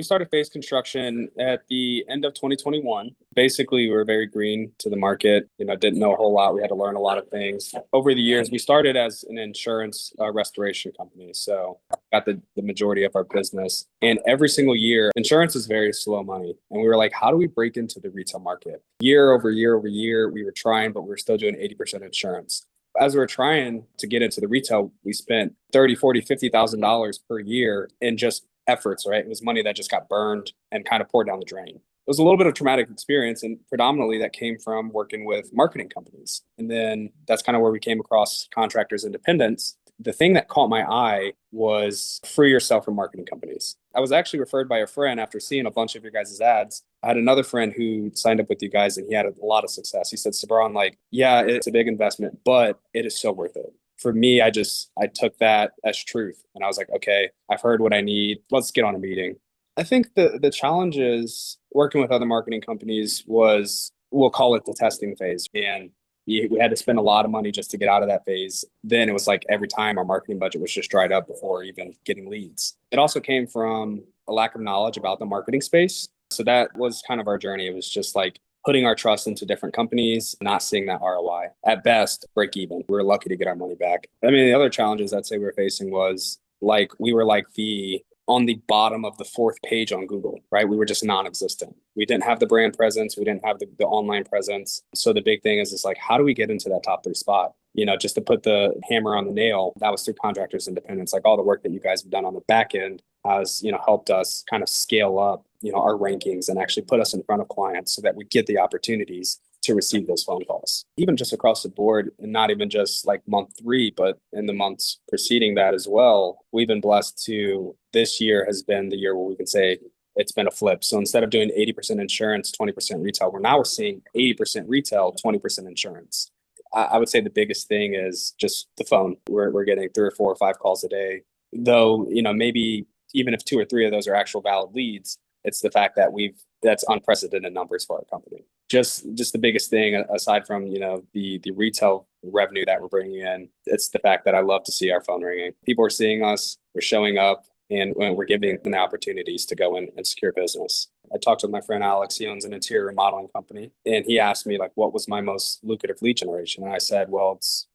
We started phase construction at the end of 2021. Basically, we were very green to the market, didn't know a whole lot. We had to learn a lot of things. Over the years, we started as an insurance restoration company. So got the majority of our business. And every single year, insurance is very slow money. And we were like, how do we break into the retail market? Year over year over year, we were trying, but we were still doing 80% insurance. As we were trying to get into the retail, we spent 30, 40, $50,000 per year in just efforts, right? It was money that just got burned and kind of poured down the drain. It was a little bit of traumatic experience, and predominantly that came from working with marketing companies. And then that's kind of where we came across contractors independence. The thing that caught my eye was free yourself from marketing companies. I was actually referred by a friend after seeing a bunch of your guys' ads. I had another friend who signed up with you guys and he had a lot of success. He said, Seabron, yeah, it's a big investment, but it is so worth it. For me, I took that as truth. And I was like, okay, I've heard what I need. Let's get on a meeting. I think the challenges working with other marketing companies was, we'll call it the testing phase. And we had to spend a lot of money just to get out of that phase. Then it was like every time our marketing budget was just dried up before even getting leads. It also came from a lack of knowledge about the marketing space. So that was kind of our journey. It was just like putting our trust into different companies, not seeing that ROI. At best, break even. We were lucky to get our money back. I mean, the other challenges I'd say we were facing was we were on the bottom of the fourth page on Google, right? We were just non-existent. We didn't have the brand presence. We didn't have the online presence. So the big thing is how do we get into that top 3 spot? Just to put the hammer on the nail, that was through contractors independence. All the work that you guys have done on the back end has, helped us kind of scale up, our rankings and actually put us in front of clients so that we get the opportunities to receive those phone calls, even just across the board, and not even just month 3, but in the months preceding that as well. We've been blessed to, this year has been the year where we can say it's been a flip. So instead of doing 80% insurance, 20% retail, we're seeing 80% retail, 20% insurance. I would say the biggest thing is just the phone. We're getting 3 or 4 or 5 calls a day, though, maybe even if 2 or 3 of those are actual valid leads, it's the fact that that's unprecedented numbers for our company. Just the biggest thing aside from, the retail revenue that we're bringing in, it's the fact that I love to see our phone ringing. People are seeing us, we're showing up, and we're giving them the opportunities to go in and secure business. I talked with my friend Alex. He owns an interior remodeling company, and he asked me what was my most lucrative lead generation, and I said, well, it's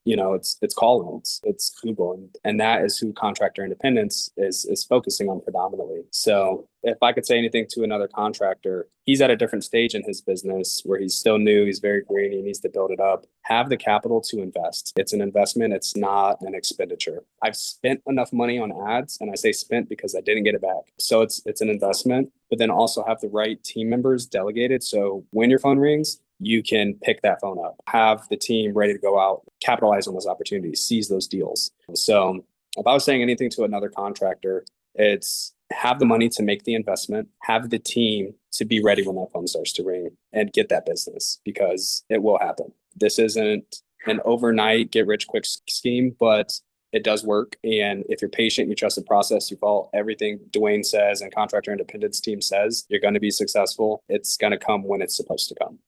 calling, it's Google, and that is who Contractor Independence is focusing on predominantly. So if I could say anything to another contractor, he's at a different stage in his business where he's still new, he's very green, he needs to build it up. Have the capital to invest. It's an investment, it's not an expenditure. I've spent enough money on ads, and I say spent because I didn't get it back. So it's an investment, but then also have the right team members delegated. So when your phone rings, you can pick that phone up, have the team ready to go out, capitalize on those opportunities, seize those deals. So if I was saying anything to another contractor, it's have the money to make the investment, have the team to be ready when that phone starts to ring, and get that business, because it will happen. This isn't an overnight get rich quick scheme, but it does work. And if you're patient, you trust the process, you follow everything Dwayne says and Contractor Independence team says, you're going to be successful. It's going to come when it's supposed to come.